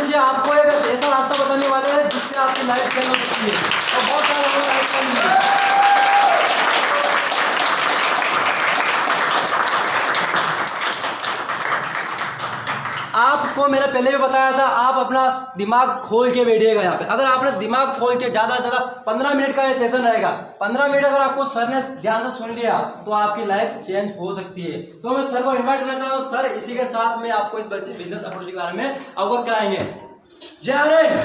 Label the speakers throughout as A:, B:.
A: बच्चे आपको एक ऐसा रास्ता बताने वाले हैं जिससे आपकी लाइफ चेंज हो सकती है और बहुत सारे लोग लाइफ चेंज है। आपको मैंने पहले भी बताया था, आप अपना दिमाग खोल के बैठिएगा यहाँ पे। अगर आपने दिमाग खोल के ज़्यादा से ज़्यादा 15 मिनट का ये सेशन रहेगा, 15 मिनट अगर आपको सर ने ध्यान से सुन लिया तो आपकी लाइफ चेंज हो सकती है। तो मैं सर को इन्वाइट करना चाहता हूँ। सर इसी के साथ में आपको इस बच्चे बिजनेस अप्रोच के बारे में अवगत कराएंगे। जय हिंद।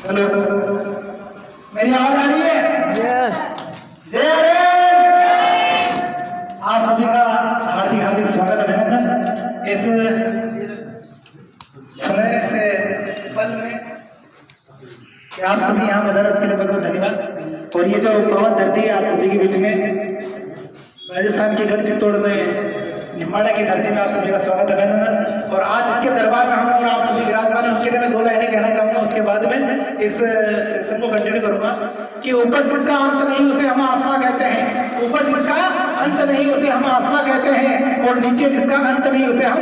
B: हेलो, मेरी आवाज आ रही है?
A: यस।
B: जय हिंद। आप सभी का हार्दिक हार्दिक स्वागत अभिनंदन इस सुनहरे से पल में कि आप सभी यहाँ पधारे उसके लिए बहुत बहुत धन्यवाद। और ये जो पावन धरती है आप सभी के बीच में, राजस्थान के गढ़ चित्तौड़ में निम्बाड़ा की धरती में आप सभी का स्वागत अभिनंदन। और आज इसके दरबार में हम और आप सभी विराजमान हैं, उनके लिए मैं 2 लाइनें कहना चाहूंगा। उसके बाद में इस सेशन को कंटिन्यू करूंगा कि ऊपर जिसका अंत नहीं उसे हम आसमां कहते हैं, ऊपर जिसका अंत नहीं उसे हम आसमां कहते हैं, और नीचे जिसका अंत नहीं उसे हम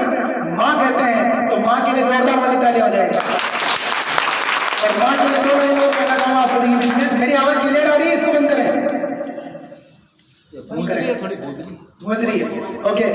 B: माँ कहते हैं। तो माँ के लिए जोरदार वाली ताली हो जाएगी। और माँ के लिए 2 लाइनें कहना चाहूंगा आप सभी के बीच में। मेरी आवाज क्लियर आ रही है? इसको बंद करें।
A: गूंज रही है, थोड़ी गूंज
B: रही है। ओके।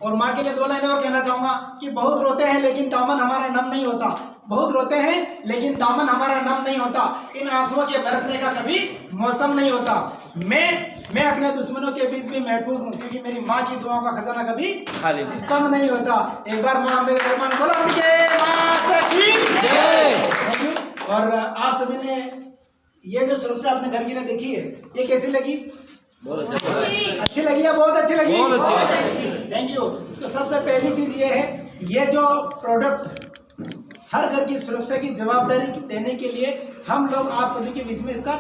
B: और माँ के लिए 2 लाइनें और कहना चाहूंगा कि बहुत रोते हैं लेकिन दामन हमारा नम नहीं होता, बहुत रोते हैं लेकिन दामन हमारा नम नहीं होता, इन आंसुओं के बरसने का कभी मौसम नहीं होता। मैं अपने दुश्मनों के बीच भी महफूज हूँ क्योंकि मेरी माँ की दुआओं का खजाना कभी
A: खाली
B: कम नहीं होता। एक बार माँ मेरे दरबार में बोला उनके माता की जय। और आप सभी ने ये जो सुरक्षा अपने घर की ने देखी है, ये कैसी लगी?
A: बहुत
B: अच्छी लगी है? बहुत अच्छी लगी।
A: बहुत अच्छी।
B: Thank you. तो सबसे पहली चीज ये है, ये जो प्रोडक्ट हर घर की सुरक्षा की जवाबदारी देने के लिए हम लोग आप सभी के बीच में इसका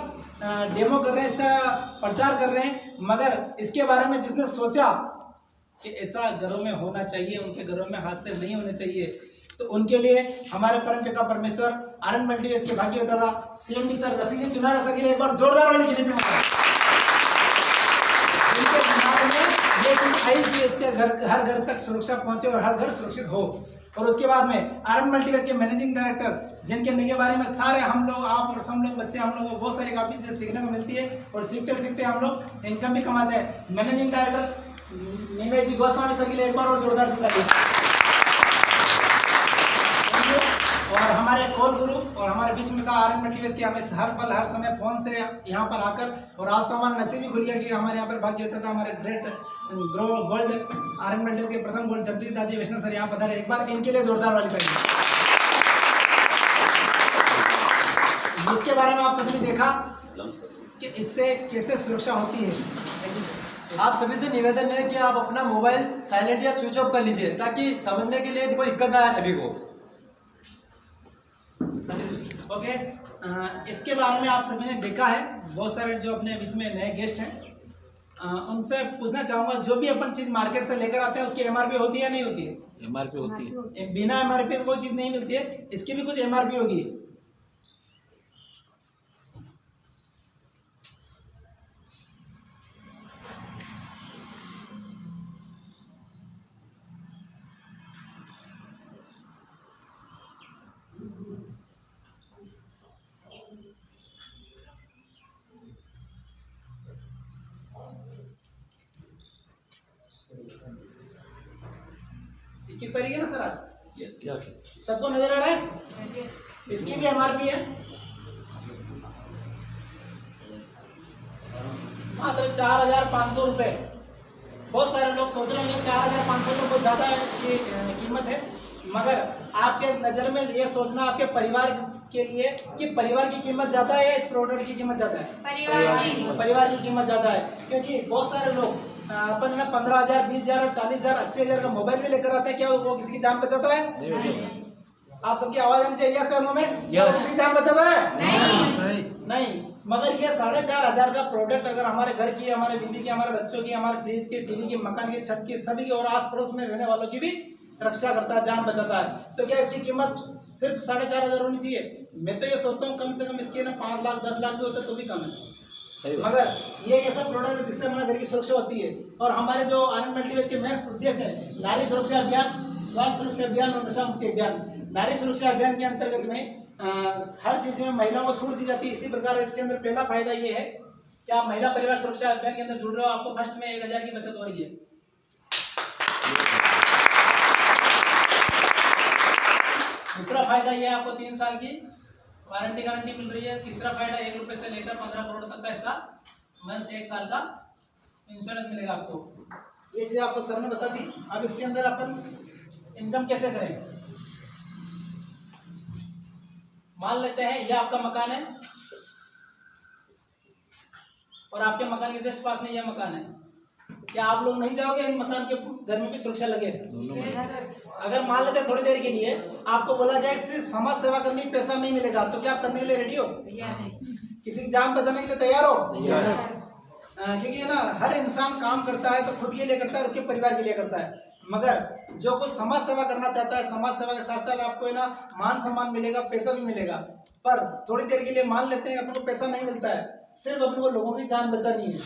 B: डेमो कर रहे हैं, इसका प्रचार कर रहे हैं। मगर इसके बारे में जिसने सोचा कि ऐसा घरों में होना चाहिए, उनके घरों में हादसे नहीं होने चाहिए, तो उनके लिए हमारे परमपिता परमेश्वर आनंद मल्टीवर्स के भाग्यदाता CMD सर रसी जी चुनारा सर के लिए एक बार जोरदार वाली गिरी उनके दिमाग में ये चीज आई कि इसके हर घर तक सुरक्षा पहुंचे और हर घर सुरक्षित हो। और उसके बाद में आनंद मल्टीवर्स के मैनेजिंग डायरेक्टर जिनके के बारे में सारे हम लोग, आप और सब लोग बच्चे, हम लोग को बहुत सारी काफी चीजें सीखने को मिलती है और सीखते सीखते हम लोग इनकम भी कमाते हैं। मैनेजिंग डायरेक्टर निमेश जी गोस्वामी सर के लिए एक बार और जोरदार से ताली। और हमारे कोल गुरु और हमारे विश्व में आनंद मल्टीवर्स के हमें हर पल हर समय फोन से यहाँ पर आकर, और आज तो हमारा नसीब ही खुल गया कि हमारे यहाँ पर भाग्य होता था। हमारे ग्रेट ग्रो गोल्ड आनंद मल्टीवर्स के प्रथम गोल्ड जगदीश दास जी वैष्णव सर यहाँ पधारे, एक बार इनके लिए जोरदार वाली ताली। जिसके बारे में आप सभी ने देखा कि इससे कैसे सुरक्षा होती है।
A: आप सभी से निवेदन है कि आप अपना मोबाइल साइलेंट या स्विच ऑफ कर लीजिए ताकि समझने के लिए कोई दिक्कत ना आए सभी को।
B: ओके। इसके बारे में आप सभी ने देखा है, बहुत सारे जो अपने बीच में नए गेस्ट हैं उनसे पूछना चाहूंगा, जो भी अपन चीज मार्केट से लेकर आते हैं उसकी MRP होती है या नहीं होती है?
A: MRP होती है।
B: बिना MRP कोई चीज नहीं मिलती है, इसकी भी कुछ MRP होगी। किस तरीके ना सर आज
A: यस।
B: सबको नजर आ रहा है? इसकी भी MRP है मात्र 4,500 रुपए। बहुत सारे लोग सोच रहे हैं 4,500 रुपये बहुत ज्यादा है इसकी कीमत है, मगर आपके नजर में ये सोचना आपके परिवार के लिए कि परिवार की कीमत ज्यादा है या इस प्रोडक्ट की कीमत ज्यादा है? परिवार की कीमत ज्यादा है, क्योंकि बहुत सारे लोग अपन ना 15,000, 20,000 और 40,000, 80,000 का मोबाइल भी लेकर आते हैं। क्या वो किसी की जान बचाता है? नहीं। आप सबकी आवाज आनी चाहिए सैनों में, किसी की जान बचाता है? नहीं। मगर ये 4,500 का प्रोडक्ट अगर हमारे घर की, हमारे बीवी की, हमारे बच्चों की, हमारे फ्रिज की, टीवी की, मकान की, छत की, सभी की और आस पड़ोस में रहने वालों की भी रक्षा करता है, जान बचाता है, तो क्या इसकी कीमत सिर्फ 4,500 होनी चाहिए? मैं तो ये सोचता हूँ कम से कम इसके ना 5 लाख 10 लाख भी होते तो भी कम है। मगर ये एक ऐसा प्रोडक्ट है जिससे हमारे घर की सुरक्षा होती है। और हमारे जो आनंद मल्टीवेज के मेन उद्देश्य है नारी सुरक्षा अभियान, स्वास्थ्य सुरक्षा अभियान और नशा मुक्ति अभियान। नारी सुरक्षा अभियान के अंतर्गत में हर चीज में महिलाओं को छूट दी जाती है। इसी प्रकार इसके अंदर पहला फायदा ये है कि आप महिला परिवार सुरक्षा अभियान के अंदर जुड़ रहे हो, आपको फर्स्ट में 1,000 की बचत हो रही है। दूसरा फायदा ये है आपको 3 साल की वारंटी गारंटी मिल रही है। तीसरा फायदा 1 रुपए से लेकर 15 करोड़ तक का इसका मंथ 1 साल का इंश्योरेंस मिलेगा आपको। ये चीज आपको सर ने बता दी। अब इसके अंदर अपन इनकम कैसे करें? मान लेते हैं ये आपका मकान है और आपके मकान के जस्ट पास में यह मकान है। क्या आप लोग नहीं चाहोगे इन मकान के घर में भी सुरक्षा लगे? अगर मान लेते हैं थोड़ी देर के लिए आपको बोला जाए सिर्फ समाज सेवा करने की पैसा नहीं मिलेगा, तो क्या आप करने के लिए रेडी हो? किसी की जान बचाने के लिए तैयार हो? क्योंकि ना हर इंसान काम करता है तो खुद के लिए करता है, उसके परिवार के लिए करता है। मगर जो कुछ समाज सेवा करना चाहता है, समाज सेवा के साथ साथ आपको है ना मान सम्मान मिलेगा, पैसा भी मिलेगा। पर थोड़ी देर के लिए मान लेते हैं अपन को पैसा नहीं मिलता है, सिर्फ अपन को लोगों की जान बचानी है।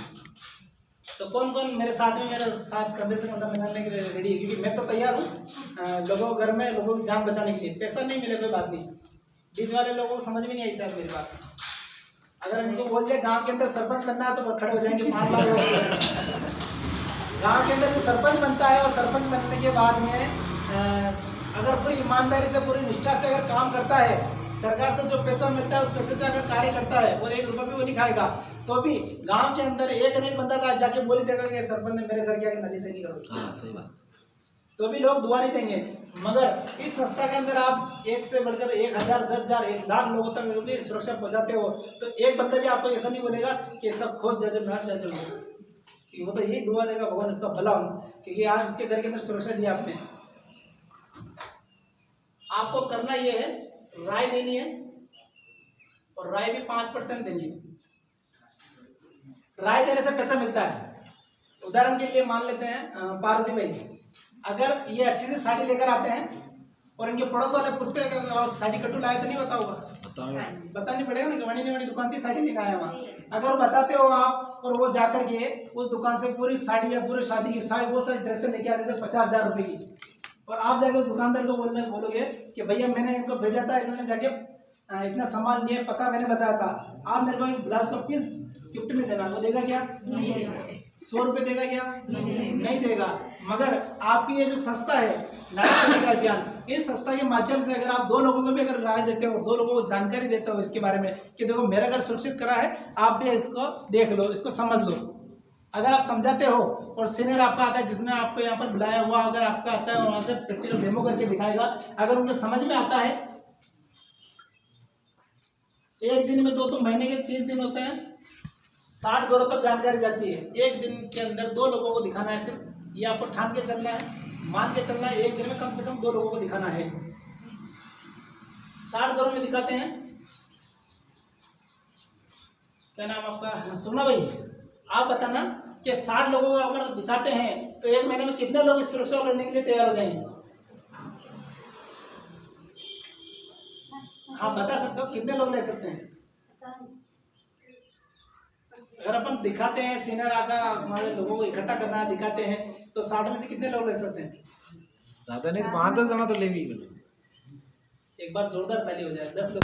B: तो कौन कौन मेरे साथ कंधे से कंधा मिलाने के लिए रेडी है? क्योंकि मैं तो तैयार हूँ लोगों घर में लोगों की जान बचाने के लिए। पैसा नहीं मिले कोई बात नहीं, बीच वाले लोगों को समझ में नहीं आई शायद मेरी बात। अगर इनको बोल दिया गांव के अंदर सरपंच बनना है तो खड़े हो जाएंगे 5 लाख लोग। गांव के अंदर जो सरपंच बनता है और सरपंच बनने के बाद में अगर पूरी ईमानदारी से पूरी निष्ठा से अगर काम करता है, सरकार से जो पैसा मिलता है उस पैसे से अगर कार्य करता है और 1 रुपया भी वो नहीं खाएगा, तो भी गांव के अंदर एक नहीं बंदा था जाके बोली देगा कि सरपंच ने मेरे घर के आगे नली से नहीं करो। हाँ, सही बात। तो भी लोग दुआ नहीं देंगे। मगर इस संस्था के अंदर आप 1 से बढ़कर 1,000, 10,000, 1 लाख लोगों तक भी सुरक्षा पहुंचाते हो, तो एक बंदा भी आपको ऐसा नहीं बोलेगा कि इसका खोज जज ना जज हो। वो तो यही दुआ देगा भगवान इसका भला हो, क्योंकि आज उसके घर के अंदर सुरक्षा दी आपने। आपको करना ये है, राय देनी है और राय भी 5% देनी है। राय देने से पैसा मिलता है। उदाहरण के लिए मान लेते हैं पार्वती भाई, अगर ये अच्छी सी साड़ी लेकर आते हैं और इनके पड़ोस वाले पूछते हैं कि साड़ी कट्टू लाए तो नहीं बताऊंगा, बतानी पड़ेगा ना कि वणी दुकान की साड़ी निकाया वहाँ। अगर बताते हो आप और वो जाकर के उस दुकान से पूरी साड़ी या पूरी शादी की साड़ी वो सारी ड्रेसें लेके आते थे 50,000 रुपए की, और आप जाके उस दुकानदार को बोलोगे कि भैया मैंने इनको भेजा था, इन्होंने जाके इतना सामान लिए, पता मैंने बताया था, आप मेरे को एक ब्लाउज का पीस गिफ्ट में देना। वो देगा क्या? 100 रुपये देगा क्या? नहीं देगा। मगर आपकी ये जो संस्था है नारी सुरक्षा अभियान, इस संस्था के माध्यम से अगर आप 2 लोगों को भी अगर राय देते हो, 2 लोगों को जानकारी देते हो इसके बारे में कि देखो मेरा घर सुरक्षित करा है, आप भी इसको देख लो, इसको समझ लो। अगर आप समझाते हो और सीनियर आपका आता है जिसने आपको यहाँ पर बुलाया हुआ, अगर आपका आता है वहाँ से प्रैक्टिकल डेमो करके दिखाएगा, अगर उनको समझ में आता है, 1 दिन में 2 तो महीने के 30 दिन होते हैं, 60 घरों तक जानकारी जाती है। 1 दिन के अंदर 2 लोगों को दिखाना है सिर्फ, ये आपको ठान के चलना है, मान के चलना है। 1 दिन में कम से कम 2 लोगों को दिखाना है। 60 घरों में दिखाते हैं। क्या नाम आपका? सोना भाई, आप बताना कि 60 लोगों को अगर दिखाते हैं तो 1 महीने में कितने लोग इस सुरक्षा लेने के लिए तैयार हो जाएंगे? हाँ, बता सकते हो कितने लोग ले सकते हैं? अगर अपन दिखाते हैं, सीनियर आका हमारे लोगों को इकट्ठा करना है, दिखाते हैं, तो 60 में से कितने लोग ले सकते हैं?
C: ज्यादा नहीं, 5-10 जना तो ले भी।
B: एक बार जोरदार ताली हो जाए। 10 लोग।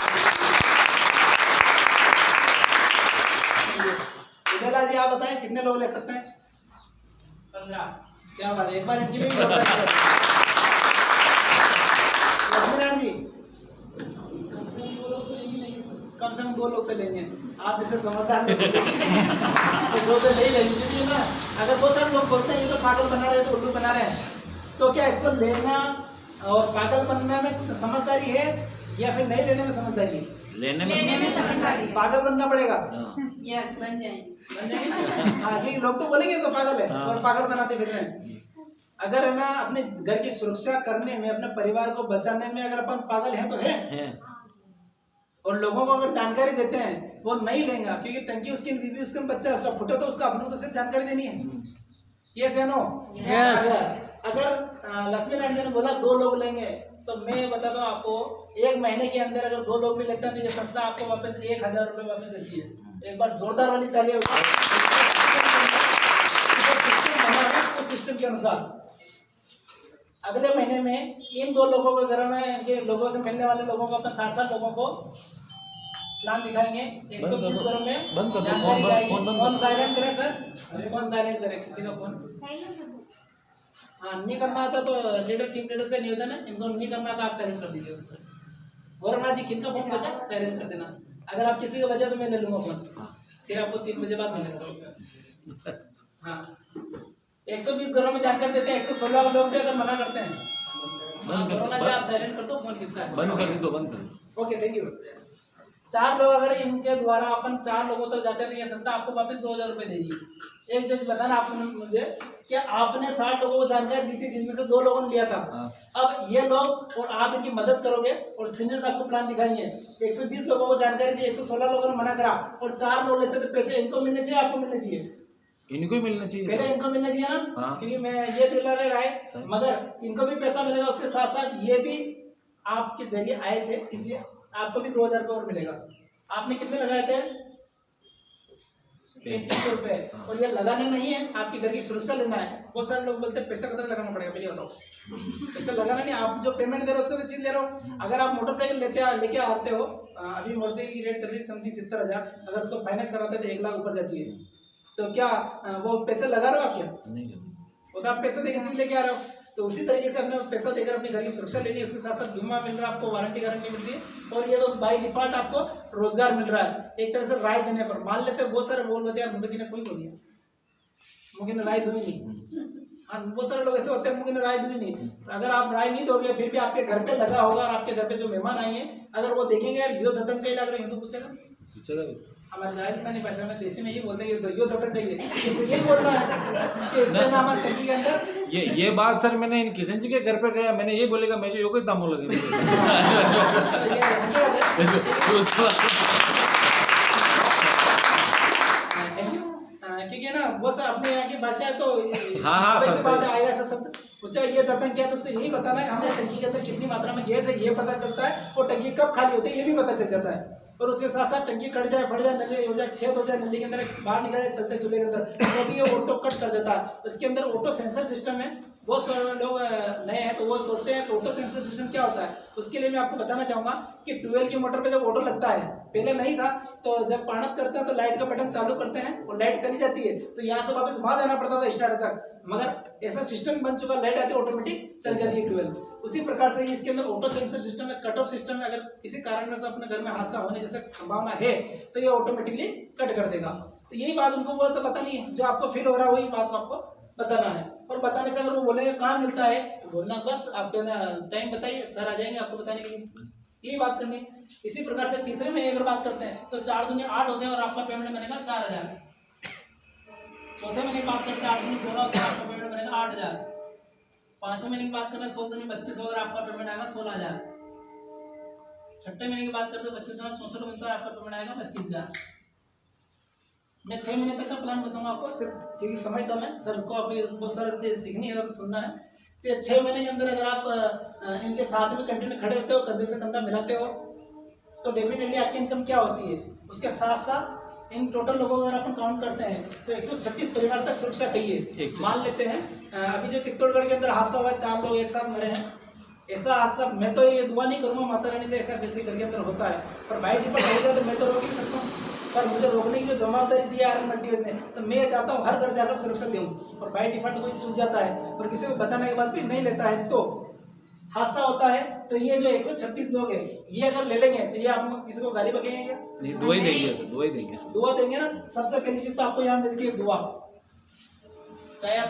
B: उदयलाल जी आप बताएं कितने लोग ले सकते हैं? 15। क्या बात है, एक बार इनकी भी जोरदार ताली। लक्ष्मीनारायण जी कम से कम 2 लोग तो लेंगे। आप जैसे समझदार तो 2 तो ले ही लेंगे, क्योंकि ना अगर बहुत सारे लोग बोलते हैं ये तो पागल बना रहे हैं, तो उल्लू बना रहे हैं, तो क्या इसको लेना और पागल बनने में समझदारी है या फिर नहीं लेने में समझदारी है?
C: लेने में समझदारी।
B: पागल बनना पड़ेगा।
D: यस, बन जाएंगे।
B: हाँ, क्योंकि लोग तो बोलेंगे तो पागल है और पागल बनाते फिर रहे। अगर है ना अपने घर की सुरक्षा करने में, अपने परिवार को बचाने में अगर अपन पागल हैं तो है। और लोगों को अगर जानकारी देते हैं वो नहीं लेंगे, क्योंकि टंकी उसकी बीवी उसका बच्चा उसका फुटा तो उसका अपने को तो सिर्फ जानकारी देनी है। ये से नो। अगर लक्ष्मी नारायण जी ने बोला 2 लोग लेंगे, तो मैं बताता हूँ आपको 1 महीने के अंदर अगर 2 लोग भी लेते हैं तो ये संस्था आपको वापस 1000 रुपये वापस देती है। एक बार जोरदार वाली तालियां उस सिस्टम के अनुसार अगले महीने में इन 2 लोगों के घर में इनके लोगों से मिलने वाले लोगों को अपने 60 लोगों को प्लान दिखाएंगे। 120 घरों में जानकारी जाएगी। फोन साइलेंट करें सर, फोन साइलेंट करें, किसी का फोन हाँ नहीं करना आता तो लीडर टीम लीडर से निवेदन है, इनको नहीं करना था आप साइलेंट कर दीजिए। गौरवनाथ जी किनका फोन बचा साइलेंट कर देना, अगर आप किसी का बचा तो मैं ले लूंगा फोन, फिर आपको 3 बजे बाद मिलेगा। हाँ 120 घरों में जानकारी देते हैं, 116 लोग भी अगर मना करते हैं गौरवनाथ जी आप साइलेंट कर दो, फोन किसका है
C: बंद कर दो, बंद कर।
B: Okay thank you. 4 लोग अगर इनके द्वारा अपन 4 लोगों तक जाते हैं तो ये संस्था आपको वापस 2000 रुपये देगी। एक चीज बताना आपने मुझे कि आपने 60 लोगों को जानकारी दी थी जिसमें से 2 लोगों ने लिया था। अब ये लोग और आप इनकी मदद करोगे और सीनियर्स आपको प्लान दिखाएंगे। 120 लोगों को जानकारी दी, 116 लोगों ने मना करा और 4 लोग लेते थे पैसे, इनको मिलने चाहिए आपको मिलने चाहिए?
C: इनको ही मिलना चाहिए,
B: पहले इनको मिलना चाहिए ना, क्योंकि मैं ये डीलर रहा है मगर इनको भी पैसा मिलेगा। उसके साथ साथ ये भी आपके जरिए आए थे इसलिए आपको भी 2000 रुपये और मिलेगा। आपने कितने लगाए थे? 3500 रुपये। और ये लगाने नहीं है, आपके घर की सुरक्षा लेना है। बहुत सारे लोग बोलते हैं पैसा कितना लगाना पड़ेगा, पहले बताओ। पैसा लगाना नहीं, आप जो पेमेंट दे रहे हो उसका तो चीज ले रहे हो। अगर आप मोटरसाइकिल लेके आते हो, अभी मोटरसाइकिल की रेट चल रही है समथिंग 70,000, अगर उसको फाइनेंस कराते हैं तो 1 लाख ऊपर जाती है। तो क्या वो पैसे लगा रहे हो आप? क्या
C: नहीं
B: वो तो आप पैसे देके चीज लेके आ रहे हो। तो उसी तरीके से अपने पैसा देकर अपने घर की सुरक्षा लेनी है, उसके साथ साथ बीमा मिल रहा है आपको, वारंटी गारंटी मिल रही है और ये तो बाय डिफॉल्ट आपको रोजगार मिल रहा है। एक तरह से राय देने पर मान लेते हैं, बहुत सारे बोल बोलते हैं मुझे कोई बोली है मुझे राय दूंगी नहीं। हाँ बहुत सारे लोग ऐसे होते हैं मुझे राय दूंगी नहीं। अगर आप राय नहीं दोगे फिर भी आपके घर पे लगा होगा और आपके घर पे जो मेहमान आएंगे अगर वो देखेंगे यार यो धतन कहीं लग रहा है तो पूछेगा। हमारे राजस्थानी भाषा में देसी में ही बोलते हैं यो धतन कहीं है, तो ये बोलना है कि इससे ना हमारे टंकी के अंदर
C: ये बात सर मैंने इन किशन जी के घर पे गया, मैंने ये बोलेगा मैं जो यो कोई दामो लगे क्योंकि ना वो सर अपने यहाँ की भाषा है तो हाँ सर
B: बात आएगा ऐसा शब्द पूछा ये दतन क्या है तो उसको यही बताना है हमारे टंकी के अंदर कितनी मात्रा में गैस है ये पता चलता है और टंकी कब खाली होती है ये भी पता चल जाता है। और उसके साथ साथ टंकी कट जाए, फट जाए, नली हो जाए, छेद हो जाए नली के अंदर, बाहर निकल जाए चलते चूल्हे के अंदर, तो भी ये ऑटो कट कर देता है। इसके अंदर ऑटो सेंसर सिस्टम है। बहुत सारे लोग नए हैं तो वो सोचते हैं तो ऑटो सेंसर सिस्टम क्या होता है। उसके लिए मैं आपको बताना चाहूँगा कि ट्यूबवेल की मोटर पे जब ऑटो लगता है, पहले नहीं था, तो जब पाणत करते हैं तो लाइट का बटन चालू करते हैं और लाइट चली जाती है, तो यहाँ से वापस वहाँ जाना पड़ता था स्टार्ट तक, मगर ऐसा सिस्टम बन चुका, लाइट आती है ऑटोमेटिक चल जाती है ट्यूबवेल। उसी प्रकार से इसके अंदर ऑटो सेंसर सिस्टम है, कट ऑफ सिस्टम है। अगर किसी कारण से अपने घर में हादसा होने जैसे संभावना है तो ये ऑटोमेटिकली कट कर देगा। तो यही बात उनको बोला तो पता नहीं है, जो आपको फील हो रहा है वही बात को आपको बताना है। और बताने से अगर वो बोलेंगे कहाँ मिलता है तो बोलना बस आप टाइम बताइए, सर आ जाएंगे आपको बताने के लिए, यही बात करनी। इसी प्रकार से तीसरे महीने अगर बात करते हैं तो 4 दूनी 8 होते हैं और आपका पेमेंट बनेगा 4000। चौथे महीने की बात करते हैं 8 दूनी 16 होते हैं, आपका पेमेंट बनेगा 8000। 5वें महीने की बात करें 16 दूनी 32 होगा, आपका पेमेंट आएगा 16000। 6ठे महीने की बात करते हैं 32 दूनी 64 बनता है, आपका पेमेंट आएगा 32000। मैं 6 महीने तक का प्लान बताऊंगा आपको, सिर्फ क्योंकि समय कम है, सर को अभी बहुत सारी चीज़ सीखनी है और सुनना है। तो 6 महीने के अंदर अगर आप इनके साथ में कंटिन्यू खड़े होते हो, कंधे से कंधा मिलाते हो, तो डेफिनेटली आपकी इनकम क्या होती है। उसके साथ साथ इन टोटल लोगों को अगर अपन काउंट करते हैं तो 126 परिवार तक सुरक्षा कहिए। मान लेते हैं अभी जो चित्तौड़गढ़ के अंदर हादसा हुआ, 4 लोग एक साथ मरे हैं। ऐसा हादसा मैं तो ये दुआ नहीं करूँगा माता रानी से ऐसा किसी घर के अंदर होता है, पर बाई डिफॉल्ट हो जाए तो मैं तो रोक नहीं सकता हूँ। पर मुझे रोकने की जो जवाबदारी दी है आरएन मल्टीवेज ने, तो मैं चाहता हूँ हर घर जाकर सुरक्षा दूँ। और बाई डिफॉल्ट कोई चूक जाता है और किसी को बताने के बाद भी नहीं लेता है तो हादसा होता है। तो ये जो 136 लोग हैं ये अगर ले लेंगे तो ये आप किसी को गाली बकेंगे क्या?
C: नहीं, दुआ ही देंगे सर, दुआ ही देंगे।
B: दुआ देंगे ना। सबसे पहली चीज तो आपको यहाँ मिलती है दुआ, चाहे आप